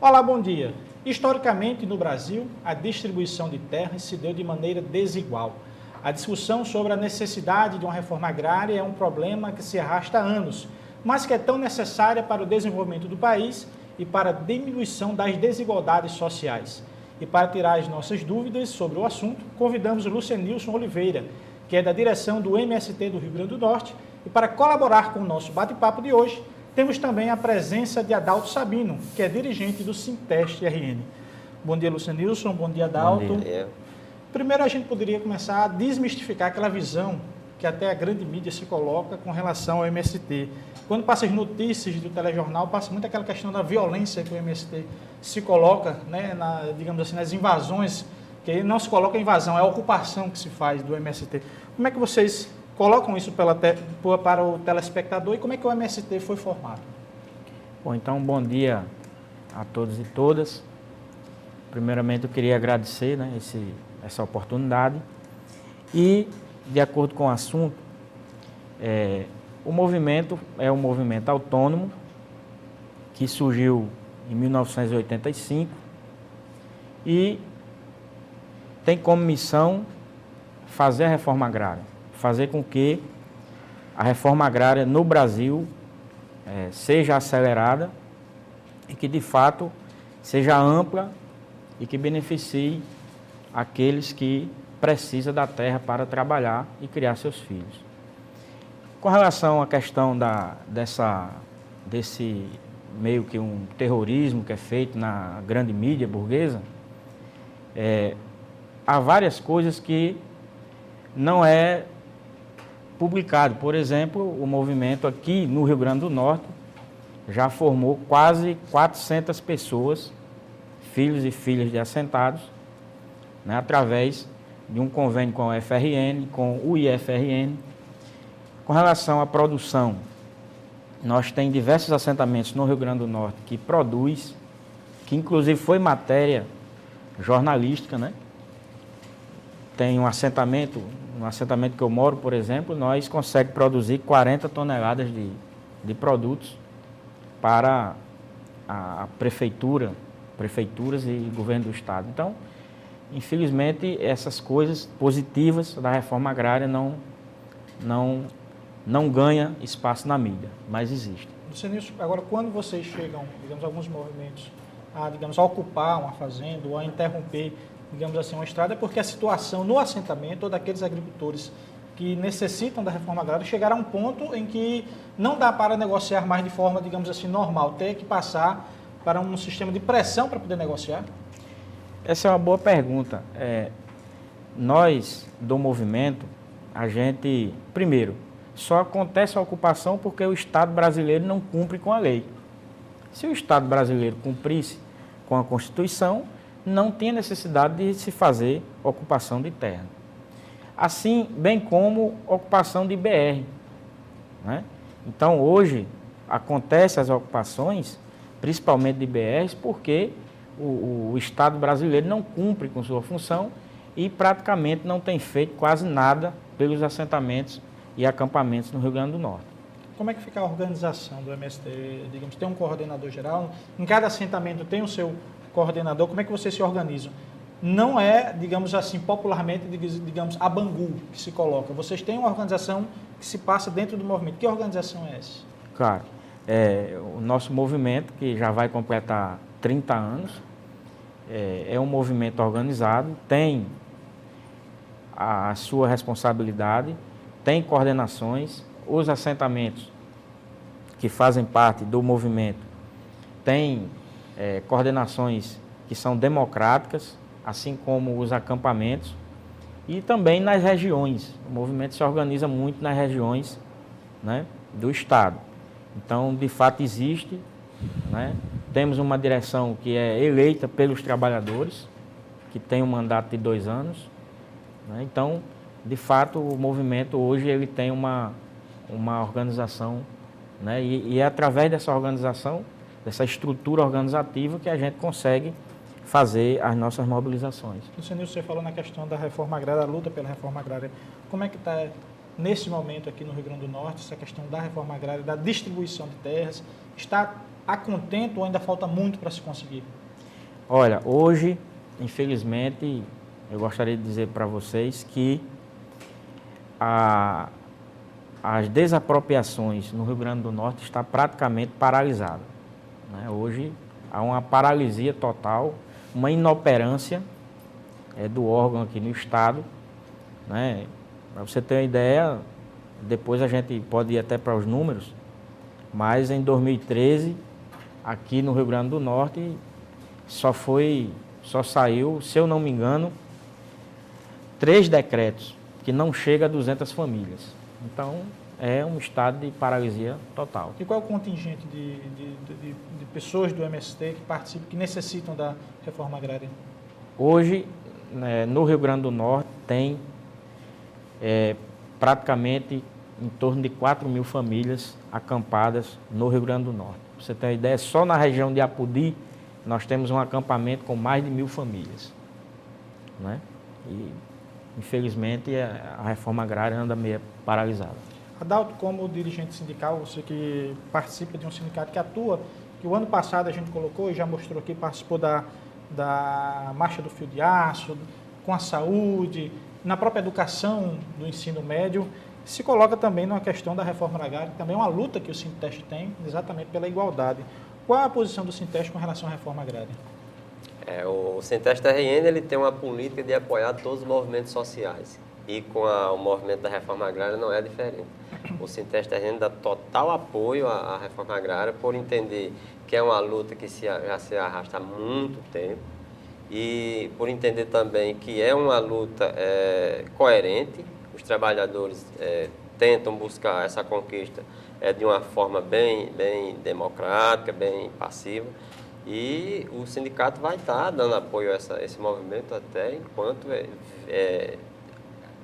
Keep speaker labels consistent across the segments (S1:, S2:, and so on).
S1: Olá, bom dia. Historicamente, no Brasil, a distribuição de terras se deu de maneira desigual. A discussão sobre a necessidade de uma reforma agrária é um problema que se arrasta há anos, mas que é tão necessária para o desenvolvimento do país e para a diminuição das desigualdades sociais. E para tirar as nossas dúvidas sobre o assunto, convidamos o Lucenilson Oliveira, que é da direção do MST do Rio Grande do Norte, e para colaborar com o nosso bate-papo de hoje, temos também a presença de Adalto Sabino, que é dirigente do Sinteste RN. Bom dia, Lucenilson. Bom dia, Adalto.
S2: Bom dia.
S1: Primeiro, a gente poderia começar a desmistificar aquela visão que até a grande mídia se coloca com relação ao MST. Quando passa as notícias do telejornal, passa muito aquela questão da violência que o MST se coloca, né, digamos assim, nas invasões, que não se coloca invasão, é a ocupação que se faz do MST. Como é que vocês colocam isso para o telespectador e como é que o MST foi formado?
S2: Bom, então, bom dia a todos e todas. Primeiramente, eu queria agradecer, né, essa oportunidade. E, de acordo com o assunto, o movimento é um movimento autônomo que surgiu em 1985 e tem como missão fazer a reforma agrária, fazer com que a reforma agrária no Brasil seja acelerada e que, de fato, seja ampla e que beneficie aqueles que precisam da terra para trabalhar e criar seus filhos. Com relação à questão desse meio que um terrorismo que é feito na grande mídia burguesa, há várias coisas que não é publicado. Por exemplo, o movimento aqui no Rio Grande do Norte já formou quase 400 pessoas, filhos e filhas de assentados, né, através de um convênio com a UFRN, com o IFRN. Com relação à produção, nós temos diversos assentamentos no Rio Grande do Norte que produz, que inclusive foi matéria jornalística, né? Tem um assentamento que eu moro, por exemplo, nós conseguimos produzir 40 toneladas de produtos para a prefeituras e governo do estado. Então, infelizmente, essas coisas positivas da reforma agrária não ganha espaço na mídia, mas existe.
S1: Lucenilson, agora, quando vocês chegam, digamos, alguns movimentos a ocupar uma fazenda ou a interromper, digamos assim, uma estrada, é porque a situação no assentamento ou daqueles agricultores que necessitam da reforma agrária chegar a um ponto em que não dá para negociar mais de forma, digamos assim, normal, ter que passar para um sistema de pressão para poder negociar?
S2: Essa é uma boa pergunta. Nós, do movimento, a gente, primeiro, só acontece a ocupação porque o Estado brasileiro não cumpre com a lei. Se o Estado brasileiro cumprisse com a Constituição, não tinha necessidade de se fazer ocupação de terra. Assim, bem como ocupação de BR, né? Então, hoje, acontecem as ocupações, principalmente de BRs, porque o Estado brasileiro não cumpre com sua função e praticamente não tem feito quase nada pelos assentamentos e acampamentos no Rio Grande do Norte.
S1: Como é que fica a organização do MST? Digamos, tem um coordenador geral, em cada assentamento tem o seu coordenador, como é que vocês se organizam? Não é, digamos assim, popularmente, digamos, a Bangu que se coloca. Vocês têm uma organização que se passa dentro do movimento. Que organização é essa?
S2: Claro, o nosso movimento, que já vai completar 30 anos, é um movimento organizado, tem a sua responsabilidade, tem coordenações, os assentamentos que fazem parte do movimento têm coordenações que são democráticas, assim como os acampamentos, e também nas regiões. O movimento se organiza muito nas regiões, né, do Estado. Então, de fato, existe, né? Temos uma direção que é eleita pelos trabalhadores, que tem um mandato de 2 anos, né? Então, de fato, o movimento hoje ele tem uma organização, né? E é através dessa organização, dessa estrutura organizativa, que a gente consegue fazer as nossas mobilizações.
S1: Lucenilson, você falou na questão da reforma agrária, da luta pela reforma agrária. Como é que está, nesse momento aqui no Rio Grande do Norte, essa questão da reforma agrária, da distribuição de terras? Está a contento ou ainda falta muito para se conseguir?
S2: Olha, hoje, infelizmente, eu gostaria de dizer para vocês que as desapropriações no Rio Grande do Norte está praticamente paralisada, né? Hoje há uma paralisia total, uma inoperância do órgão aqui no estado, né? Para você ter uma ideia, depois a gente pode ir até para os números, mas em 2013, aqui no Rio Grande do Norte, só saiu, se eu não me engano, 3 decretos, que não chega a 200 famílias. Então, é um estado de paralisia total.
S1: E qual é o contingente de pessoas do MST que participam, que necessitam da reforma agrária?
S2: Hoje, né, no Rio Grande do Norte, tem praticamente em torno de 4.000 famílias acampadas no Rio Grande do Norte. Pra você ter uma ideia, só na região de Apodi, nós temos um acampamento com mais de 1.000 famílias, né? E, infelizmente, a reforma agrária anda meio paralisada.
S1: Adalto, como dirigente sindical, você que participa de um sindicato que atua, que o ano passado a gente colocou e já mostrou aqui, participou da Marcha do Fio de Aço, com a saúde, na própria educação do ensino médio, se coloca também numa questão da reforma agrária, que também é uma luta que o Sinteste tem, exatamente pela igualdade. Qual é a posição do Sinteste com relação à reforma agrária?
S3: O Sinteste RN ele tem uma política de apoiar todos os movimentos sociais. E com o movimento da reforma agrária não é diferente. O Sinteste RN dá total apoio à reforma agrária por entender que é uma luta que já se arrasta há muito tempo e por entender também que é uma luta coerente. Os trabalhadores tentam buscar essa conquista de uma forma bem democrática, bem passiva. E o sindicato vai estar dando apoio a esse movimento até enquanto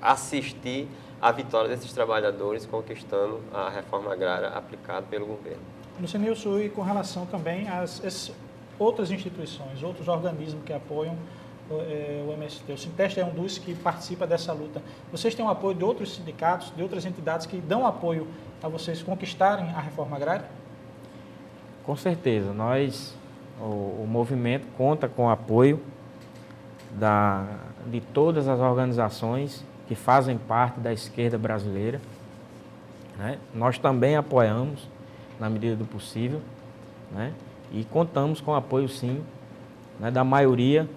S3: assistir à vitória desses trabalhadores conquistando a reforma agrária aplicada pelo governo.
S1: Lucenilson, e com relação também às outras instituições, outros organismos que apoiam o MST. O Sinteste é um dos que participa dessa luta. Vocês têm o apoio de outros sindicatos, de outras entidades que dão apoio a vocês conquistarem a reforma agrária?
S2: Com certeza, o movimento conta com o apoio de todas as organizações que fazem parte da esquerda brasileira, né? Nós também apoiamos na medida do possível, né? E contamos com o apoio, sim, né, da maioria,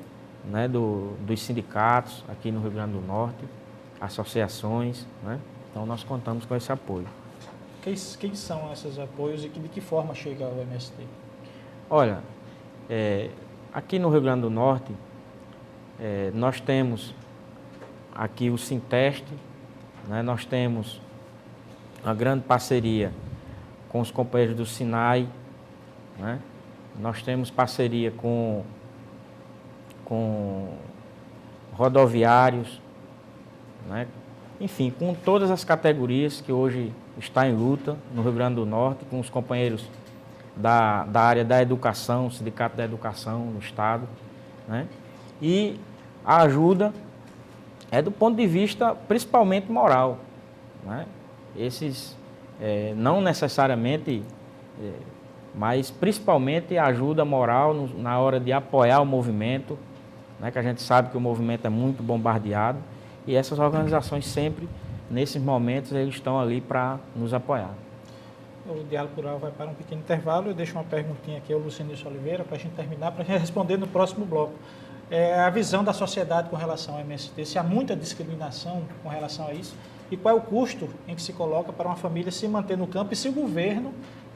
S2: né, dos sindicatos aqui no Rio Grande do Norte, associações, né? Então nós contamos com esse apoio.
S1: Quem são esses apoios e de que forma chega ao MST?
S2: Olha, aqui no Rio Grande do Norte, nós temos aqui o Sinteste, né? Nós temos uma grande parceria com os companheiros do SINAI, né? Nós temos parceria com rodoviários, né? Enfim, com todas as categorias que hoje está em luta no Rio Grande do Norte, com os companheiros da área da educação, o Sindicato da Educação no Estado, né? E a ajuda é do ponto de vista principalmente moral, né? Não necessariamente, mas principalmente a ajuda moral na hora de apoiar o movimento, né? Que a gente sabe que o movimento é muito bombardeado e essas organizações sempre, nesses momentos, eles estão ali para nos apoiar.
S1: O Diálogo Rural vai para um pequeno intervalo. Eu deixo uma perguntinha aqui ao Lucenilson Oliveira para a gente terminar, para a gente responder no próximo bloco. A visão da sociedade com relação ao MST, se há muita discriminação com relação a isso e qual é o custo em que se coloca para uma família se manter no campo e se o governo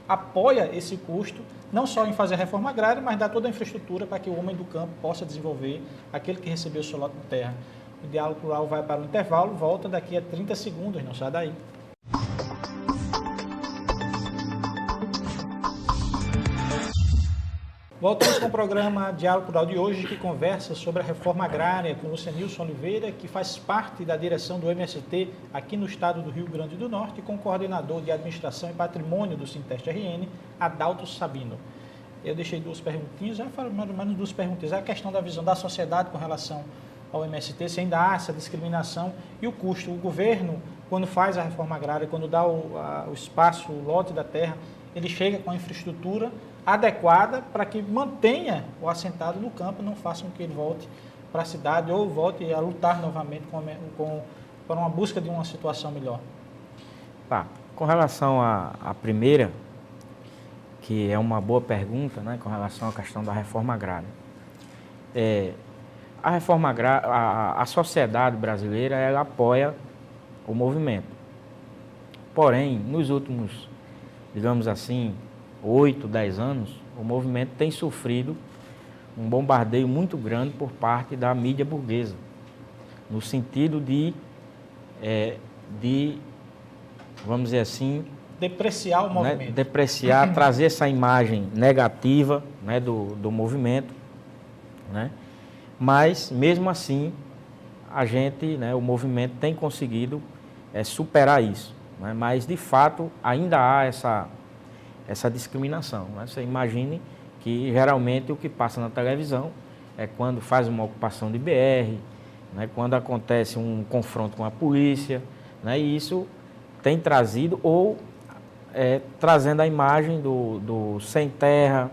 S1: apoia esse custo, não só em fazer a reforma agrária, mas dar toda a infraestrutura para que o homem do campo possa desenvolver aquele que recebeu o seu lote de terra. O Diálogo Rural vai para o intervalo, volta daqui a 30 segundos, não sai daí. Voltamos com o programa Diálogo Rural de hoje, que conversa sobre a reforma agrária com o Lucenilson Oliveira, que faz parte da direção do MST aqui no estado do Rio Grande do Norte, e com o coordenador de Administração e Patrimônio do Sinteste RN, Adalto Sabino. Eu deixei 2 perguntinhas, já falei mais ou menos 2 perguntas. É a questão da visão da sociedade com relação ao MST, se ainda há essa discriminação e o custo. O governo, quando faz a reforma agrária, quando dá o espaço, o lote da terra, ele chega com a infraestrutura adequada para que mantenha o assentado no campo, não faça com que ele volte para a cidade ou volte a lutar novamente para uma busca de uma situação melhor.
S2: Tá. Com relação à primeira, que é uma boa pergunta, né, com relação à questão da reforma agrária. A reforma agrária, a sociedade brasileira, ela apoia o movimento. Porém, nos últimos, digamos assim, 8, 10 anos, o movimento tem sofrido um bombardeio muito grande por parte da mídia burguesa, no sentido de vamos dizer assim,
S1: depreciar o movimento.
S2: Né, depreciar, trazer essa imagem negativa, né, do movimento, né? Mas, mesmo assim, a gente, né, o movimento tem conseguido superar isso, né? Mas, de fato, ainda há essa discriminação, né? Você imagine que, geralmente, o que passa na televisão é quando faz uma ocupação de BR, né, quando acontece um confronto com a polícia, né, e isso tem trazido, ou trazendo a imagem do sem terra,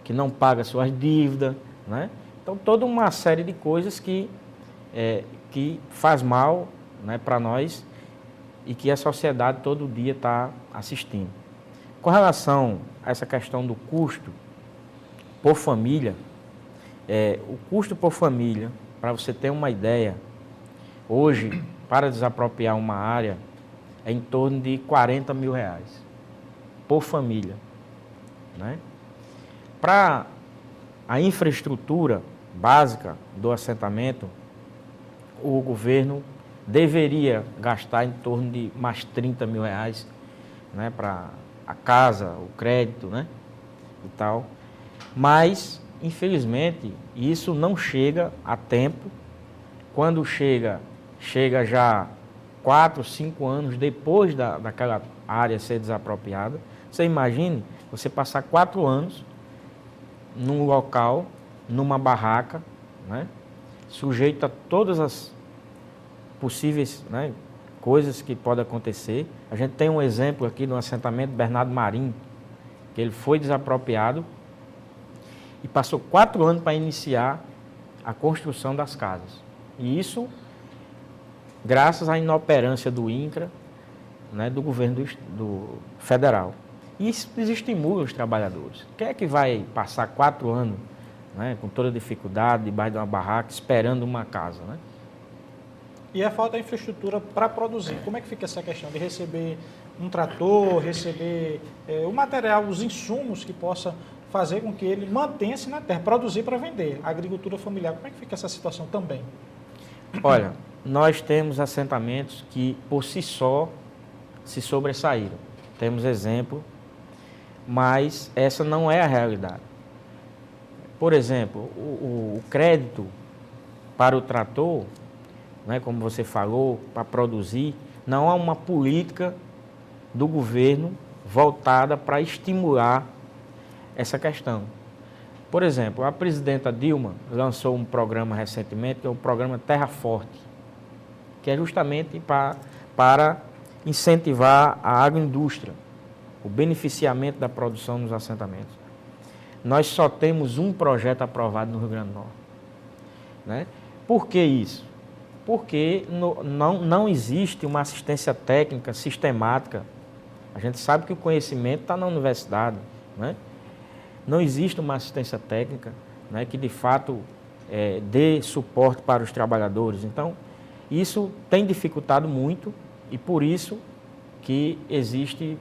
S2: que não paga suas dívidas, né? Então, toda uma série de coisas que faz mal, né, para nós e que a sociedade todo dia está assistindo. Com relação a essa questão do custo por família, o custo por família, para você ter uma ideia, hoje, para desapropriar uma área, é em torno de R$40 mil por família, né? Para a infraestrutura básica do assentamento, o governo deveria gastar em torno de mais R$30 mil, né, para a casa, o crédito, né, e tal. Mas, infelizmente, isso não chega a tempo. Quando chega já 4, 5 anos depois daquela área ser desapropriada. Você imagine você passar 4 anos num local, numa barraca, né, sujeito a todas as possíveis, né, coisas que podem acontecer. A gente tem um exemplo aqui no assentamento Bernardo Marinho, que ele foi desapropriado e passou 4 anos para iniciar a construção das casas. E isso graças à inoperância do INCRA, né, do governo do federal. E isso desestimula os trabalhadores. Quem é que vai passar 4 anos, né, com toda dificuldade, debaixo de uma barraca, esperando uma casa, né?
S1: E a falta de infraestrutura para produzir. Como é que fica essa questão de receber um trator, receber o material, os insumos que possa fazer com que ele mantenha-se na terra, produzir para vender, a agricultura familiar. Como é que fica essa situação também?
S2: Olha, nós temos assentamentos que, por si só, se sobressaíram. Temos exemplo, mas essa não é a realidade. Por exemplo, o crédito para o trator, né, como você falou, para produzir, não há uma política do governo voltada para estimular essa questão. Por exemplo, a presidenta Dilma lançou um programa recentemente, que é o programa Terra Forte, que é justamente para incentivar a agroindústria, o beneficiamento da produção nos assentamentos. Nós só temos um projeto aprovado no Rio Grande do Norte, né? Por que isso? Porque não existe uma assistência técnica sistemática. A gente sabe que o conhecimento está na universidade, né? Não existe uma assistência técnica, né, que de fato dê suporte para os trabalhadores. Então, isso tem dificultado muito e por isso que existe,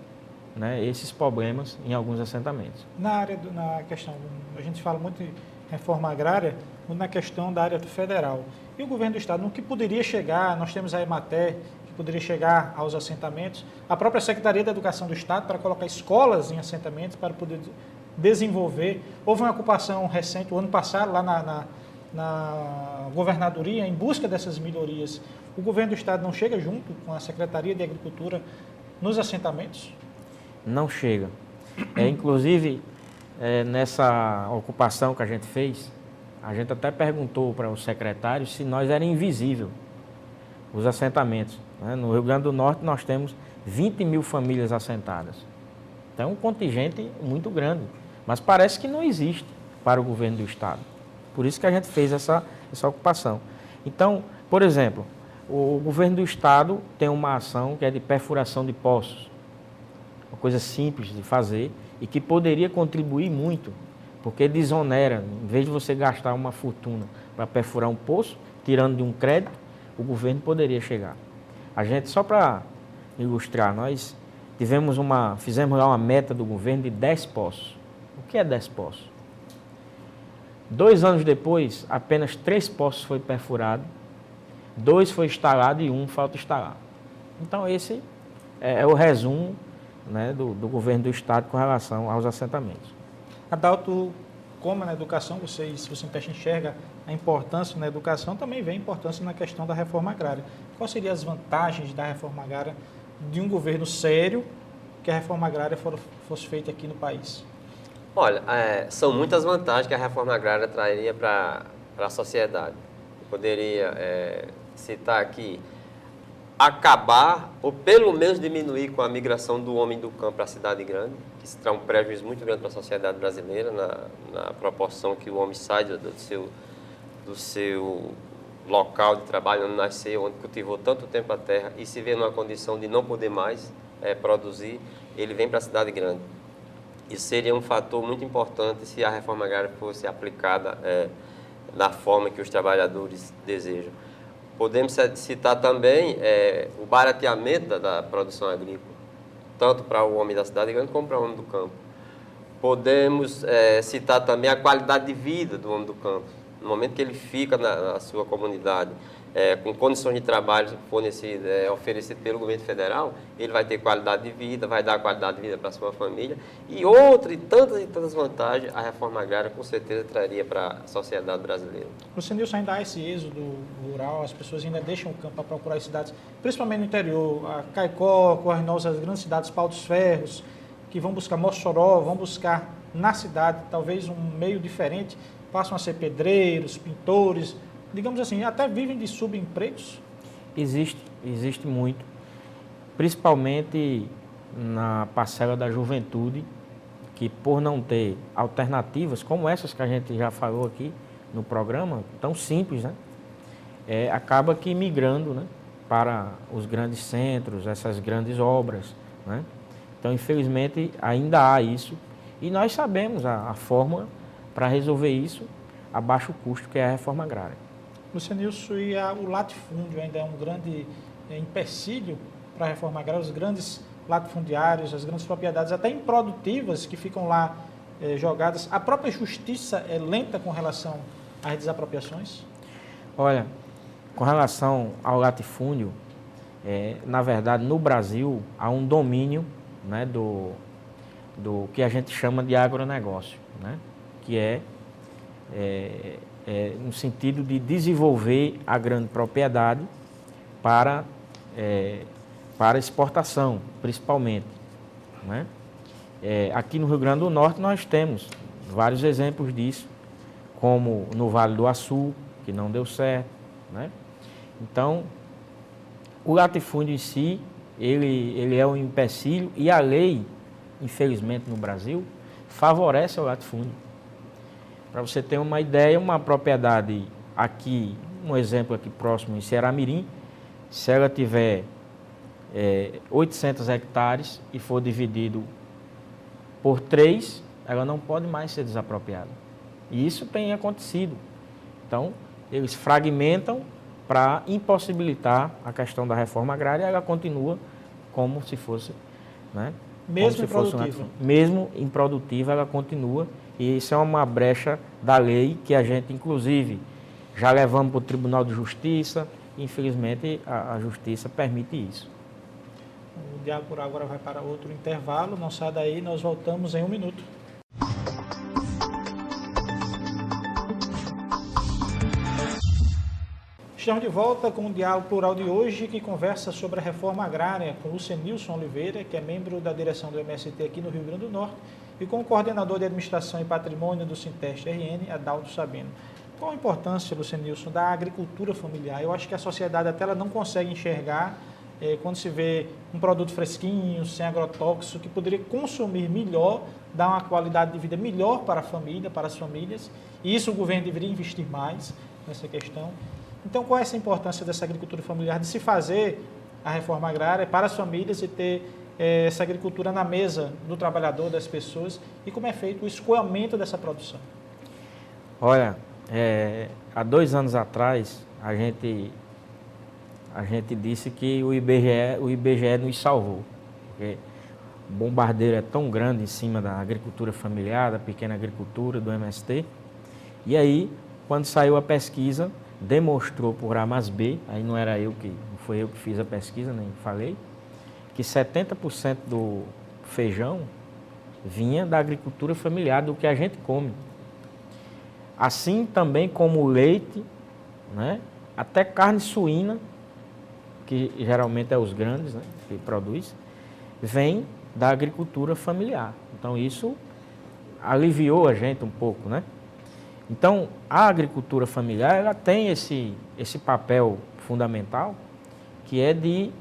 S2: né, esses problemas em alguns assentamentos.
S1: Na questão, a gente fala muito de reforma agrária, na questão da área federal. E o governo do estado, no que poderia chegar, nós temos a EMATER, que poderia chegar aos assentamentos, a própria Secretaria da Educação do Estado, para colocar escolas em assentamentos, para poder desenvolver. Houve uma ocupação recente, o ano passado, lá na governadoria, em busca dessas melhorias. O governo do estado não chega junto com a Secretaria de Agricultura nos assentamentos?
S2: Não chega. Inclusive, nessa ocupação que a gente fez, a gente até perguntou para os secretários se nós era invisível os assentamentos, né? No Rio Grande do Norte nós temos 20 mil famílias assentadas. Então é um contingente muito grande. Mas parece que não existe para o governo do Estado. Por isso que a gente fez essa ocupação. Então, por exemplo, o governo do Estado tem uma ação que é de perfuração de poços. Uma coisa simples de fazer e que poderia contribuir muito, porque desonera. Em vez de você gastar uma fortuna para perfurar um poço, tirando de um crédito, o governo poderia chegar. A gente, só para ilustrar, nós fizemos lá uma meta do governo de 10 poços. O que é 10 poços? 2 anos depois, apenas 3 poços foi perfurado, 2 foi instalado e 1 falta instalar. Então, esse é o resumo, né, do governo do Estado com relação aos assentamentos.
S1: Adalto, como na educação, o Sinteste enxerga a importância na educação, também vê a importância na questão da reforma agrária. Quais seriam as vantagens da reforma agrária de um governo sério que a reforma agrária fosse feita aqui no país?
S3: Olha, são muitas vantagens que a reforma agrária traria para a sociedade. Eu poderia citar aqui, acabar ou pelo menos diminuir com a migração do homem do campo para a cidade grande, que se traz um prejuízo muito grande para a sociedade brasileira, na proporção que o homem sai do seu local de trabalho, onde nasceu, onde cultivou tanto tempo a terra e se vê numa condição de não poder mais produzir, ele vem para a cidade grande. Isso seria um fator muito importante se a reforma agrária fosse aplicada da forma que os trabalhadores desejam. Podemos citar também o barateamento da produção agrícola, tanto para o homem da cidade grande como para o homem do campo. Podemos citar também a qualidade de vida do homem do campo. No momento que ele fica na sua comunidade, com condições de trabalho fornecidas, oferecidas pelo governo federal, ele vai ter qualidade de vida, vai dar qualidade de vida para a sua família. E tantas vantagens a reforma agrária com certeza traria para a sociedade brasileira.
S1: Lucenilson, ainda há esse êxodo rural, as pessoas ainda deixam o campo para procurar as cidades, principalmente no interior, a Caicó, Correios, as grandes cidades, Pau dos Ferros, que vão buscar Mossoró, vão buscar na cidade talvez um meio diferente, passam a ser pedreiros, pintores, digamos assim, até vivem de subempregos?
S2: Existe muito, principalmente na parcela da juventude, que por não ter alternativas, como essas que a gente já falou aqui no programa, tão simples, né? Acaba que migrando, né, para os grandes centros, essas grandes obras, né? Então, infelizmente, ainda há isso, e nós sabemos a fórmula para resolver isso a baixo custo, que é a reforma agrária.
S1: Lucenilson, e o latifúndio ainda é um grande empecilho para a reforma agrária, os grandes latifundiários, as grandes propriedades, até improdutivas, que ficam lá jogadas. A própria justiça é lenta com relação às desapropriações?
S2: Olha, com relação ao latifúndio, na verdade, no Brasil, há um domínio, né, do que a gente chama de agronegócio, né, que no sentido de desenvolver a grande propriedade para exportação, principalmente, né? Aqui no Rio Grande do Norte nós temos vários exemplos disso, como no Vale do Açu, que não deu certo, né? Então, o latifúndio em si, ele é um empecilho, e a lei, infelizmente no Brasil, favorece o latifúndio. Para você ter uma ideia, uma propriedade aqui, um exemplo aqui próximo em Ceará-Mirim, se ela tiver 800 hectares e for dividido por 3, ela não pode mais ser desapropriada. E isso tem acontecido. Então, eles fragmentam para impossibilitar a questão da reforma agrária, e ela continua como se fosse, né?
S1: Mesmo improdutiva.
S2: Mesmo improdutiva, ela continua. E isso é uma brecha da lei que a gente, inclusive, já levamos para o Tribunal de Justiça. E, infelizmente, a Justiça permite isso.
S1: O Diálogo Rural agora vai para outro intervalo. Não sai daí, nós voltamos em 1 minuto. Estamos de volta com o Diálogo Plural de hoje, que conversa sobre a reforma agrária com Lucenilson Oliveira, que é membro da direção do MST aqui no Rio Grande do Norte, e com o coordenador de Administração e Patrimônio do Sinteste RN, Adalto Sabino. Qual a importância, Lucenilson, da agricultura familiar? Eu acho que a sociedade até ela não consegue enxergar quando se vê um produto fresquinho, sem agrotóxico, que poderia consumir melhor, dar uma qualidade de vida melhor para a família, para as famílias, e isso o governo deveria investir mais nessa questão. Então, qual é essa importância dessa agricultura familiar, de se fazer a reforma agrária para as famílias e ter essa agricultura na mesa do trabalhador, das pessoas, e como é feito o escoamento dessa produção?
S2: Olha, há 2 anos atrás, a gente disse que o IBGE nos salvou, porque o bombardeiro é tão grande em cima da agricultura familiar, da pequena agricultura, do MST, e aí, quando saiu a pesquisa, demonstrou por A mais B, aí não foi eu que fiz a pesquisa, nem falei, que 70% do feijão vinha da agricultura familiar, do que a gente come. Assim também como o leite, né? Até carne suína, que geralmente é os grandes, né, que produz, vem da agricultura familiar. Então isso aliviou a gente um pouco, né? Então a agricultura familiar, ela tem esse papel fundamental, que é de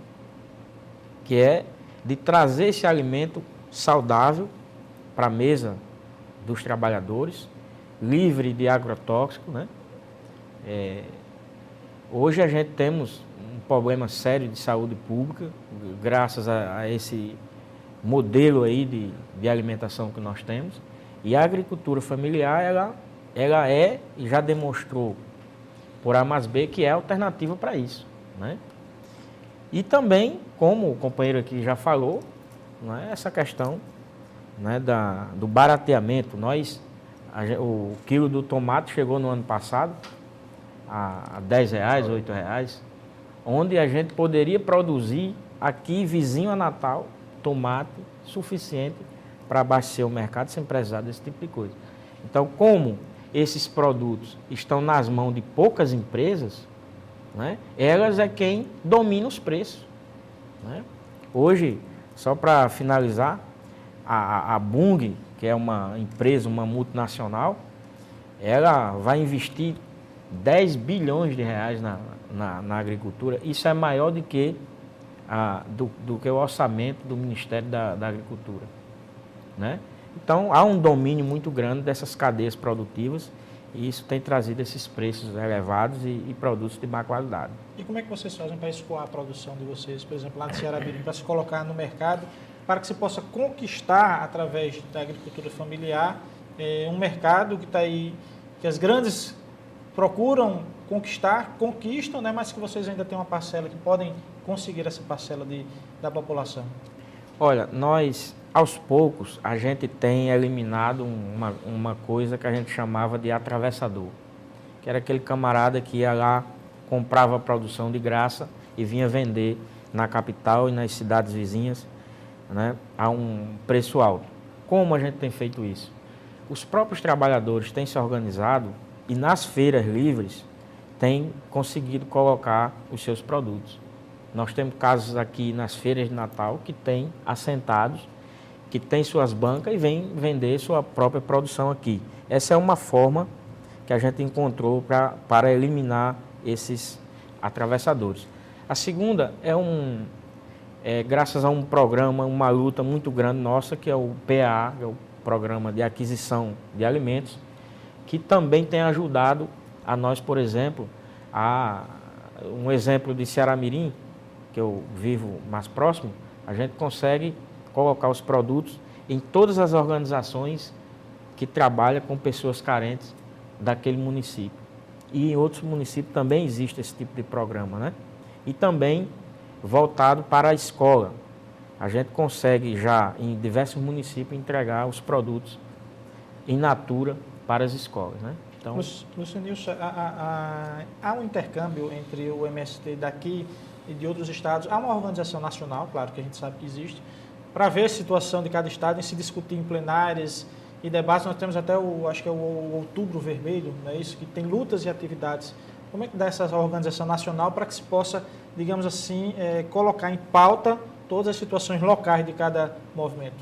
S2: trazer esse alimento saudável para a mesa dos trabalhadores, livre de agrotóxico, né? Hoje a gente temos um problema sério de saúde pública, graças a esse modelo aí de alimentação que nós temos, e a agricultura familiar, ela é e já demonstrou por A mais B que é alternativa para isso, né? E também, como o companheiro aqui já falou, né, essa questão, né, do barateamento. O quilo do tomate chegou no ano passado a R$10, R$8, onde a gente poderia produzir aqui, vizinho a Natal, tomate suficiente para abastecer o mercado sem precisar desse tipo de coisa. Então, como esses produtos estão nas mãos de poucas empresas, né, elas é quem domina os preços, né? Hoje, só para finalizar, a Bunge, que é uma empresa, uma multinacional, ela vai investir R$10 bilhões na agricultura. Isso é maior do que o orçamento do Ministério da Agricultura, né? Então, há um domínio muito grande dessas cadeias produtivas, e isso tem trazido esses preços elevados e produtos de má qualidade.
S1: E como é que vocês fazem para escoar a produção de vocês, por exemplo, lá de Ceará Mirim, para se colocar no mercado, para que se possa conquistar, através da agricultura familiar, um mercado que está aí, que as grandes procuram conquistam, né, mas que vocês ainda têm uma parcela, que podem conseguir essa parcela da população?
S2: Olha, nós, aos poucos, a gente tem eliminado uma coisa que a gente chamava de atravessador, que era aquele camarada que ia lá, comprava a produção de graça e vinha vender na capital e nas cidades vizinhas, né, a um preço alto. Como a gente tem feito isso? Os próprios trabalhadores têm se organizado e nas feiras livres têm conseguido colocar os seus produtos. Nós temos casos aqui nas feiras de Natal que têm assentados, que têm suas bancas e vêm vender sua própria produção aqui. Essa é uma forma que a gente encontrou para eliminar esses atravessadores. A segunda graças a um programa, uma luta muito grande nossa, que é o PAA, que é o Programa de Aquisição de Alimentos, que também tem ajudado a nós, por exemplo, um exemplo de Ceará Mirim, que eu vivo mais próximo, a gente consegue colocar os produtos em todas as organizações que trabalham com pessoas carentes daquele município. E em outros municípios também existe esse tipo de programa, né? E também voltado para a escola. A gente consegue já, em diversos municípios, entregar os produtos in natura para as escolas, né? Então,
S1: Lúcio Nilson, há um intercâmbio entre o MST daqui e de outros estados. Há uma organização nacional, claro que a gente sabe que existe, para ver a situação de cada estado e se discutir em plenárias e debates. Nós temos até acho que é o Outubro Vermelho, não é isso? Que tem lutas e atividades. Como é que dá essa organização nacional para que se possa, digamos assim, colocar em pauta todas as situações locais de cada movimento?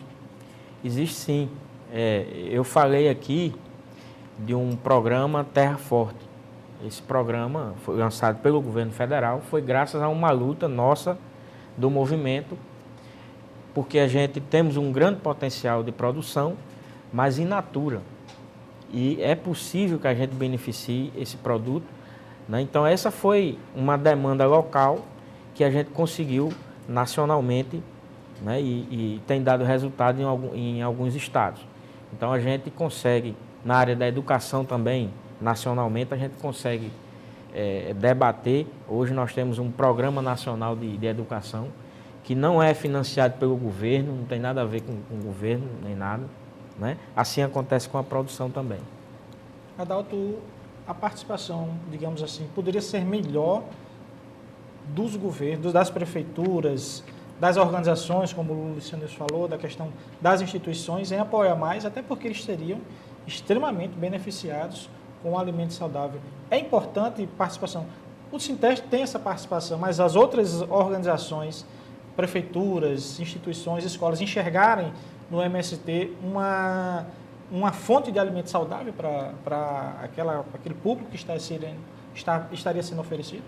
S2: Existe sim. Eu falei aqui de um programa Terra Forte. Esse programa foi lançado pelo governo federal, foi graças a uma luta nossa do movimento, porque a gente temos um grande potencial de produção, mas in natura. E é possível que a gente beneficie esse produto, né? Então, essa foi uma demanda local que a gente conseguiu nacionalmente, né? E tem dado resultado em alguns estados. Então, a gente consegue, na área da educação também, nacionalmente, a gente consegue debater. Hoje nós temos um programa nacional de educação que não é financiado pelo governo, não tem nada a ver com o governo, nem nada, né? Assim acontece com a produção também.
S1: Adalto, a participação, digamos assim, poderia ser melhor dos governos, das prefeituras, das organizações, como o Luciano falou, da questão das instituições, em apoiar mais, até porque eles seriam extremamente beneficiados com o alimento saudável. É importante participação. O Sinteste tem essa participação, mas as outras organizações, prefeituras, instituições, escolas, enxergarem no MST uma fonte de alimento saudável para aquele público que estaria sendo oferecido?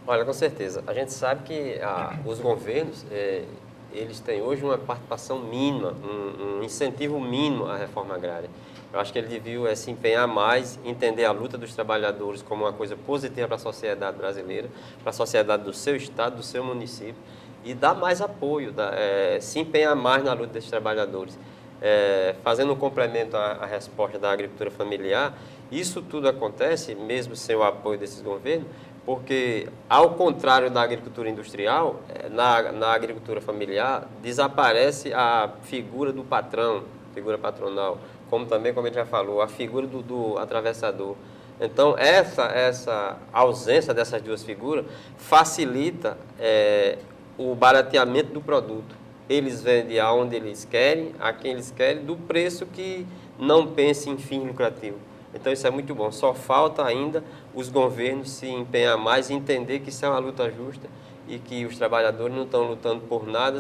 S3: Olha, com certeza. A gente sabe que os governos, eles têm hoje uma participação mínima, um incentivo mínimo à reforma agrária. Eu acho que ele devia se empenhar mais, entender a luta dos trabalhadores como uma coisa positiva para a sociedade brasileira, para a sociedade do seu estado, do seu município, e dar mais apoio, se empenhar mais na luta desses trabalhadores. Fazendo um complemento à resposta da agricultura familiar, isso tudo acontece, mesmo sem o apoio desses governos, porque, ao contrário da agricultura industrial, na agricultura familiar, desaparece a figura do patrão, figura patronal, como também, como ele já falou, a figura do atravessador. Então, essa ausência dessas duas figuras facilita o barateamento do produto. Eles vendem aonde eles querem, a quem eles querem, do preço que não pense em fim lucrativo. Então, isso é muito bom. Só falta ainda os governos se empenhar mais e entender que isso é uma luta justa e que os trabalhadores não estão lutando por nada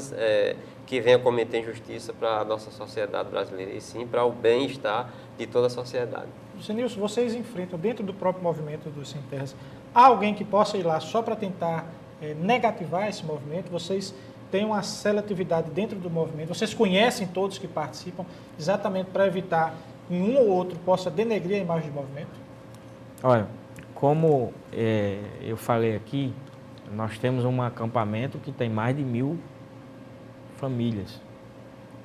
S3: que venha cometer injustiça para a nossa sociedade brasileira, e sim para o bem-estar de toda a sociedade.
S1: Nilson, vocês enfrentam dentro do próprio movimento dos Sem Terras, há alguém que possa ir lá só para tentar negativar esse movimento? Vocês têm uma seletividade dentro do movimento? Vocês conhecem todos que participam exatamente para evitar que um ou outro possa denegrir a imagem do movimento?
S2: Olha, como eu falei aqui, nós temos um acampamento que tem mais de 1000 famílias.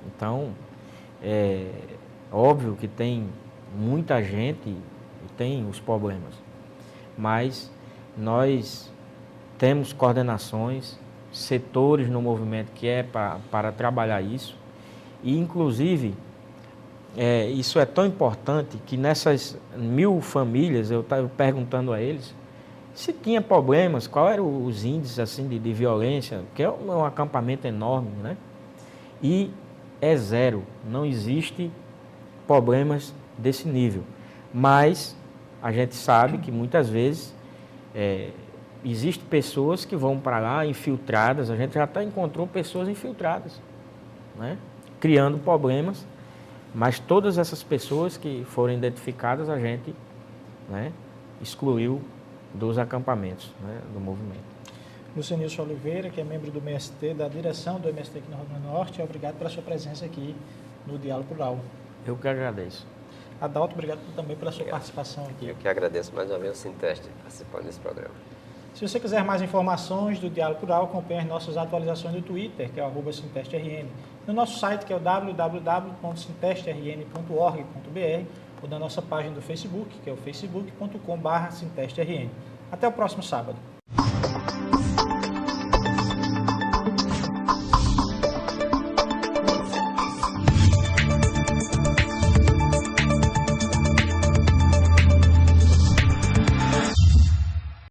S2: Então, óbvio que tem muita gente e tem os problemas, mas nós temos coordenações, setores no movimento que para trabalhar isso, e inclusive isso é tão importante que nessas 1000 famílias eu estava perguntando a eles se tinha problemas, quais eram os índices assim, de violência, porque é um acampamento enorme, né? E é zero, não existe problemas desse nível. Mas a gente sabe que muitas vezes existem pessoas que vão para lá infiltradas, a gente já até encontrou pessoas infiltradas, né? Criando problemas, mas todas essas pessoas que foram identificadas a gente, né, excluiu dos acampamentos, né, do movimento.
S1: Luciano Oliveira, que é membro do MST, da direção do MST aqui no Rio Grande do Norte, obrigado pela sua presença aqui no Diálogo Rural.
S2: Eu que agradeço.
S1: Adalto, obrigado também pela sua participação aqui.
S3: Eu que agradeço mais uma vez o Sinteste participando desse programa.
S1: Se você quiser mais informações do Diálogo Rural, acompanhe as nossas atualizações do Twitter, que é o @SintesteRN, no nosso site, que é o www.sintestern.org.br, ou na nossa página do Facebook, que é o facebook.com/SintesteRN. Até o próximo sábado.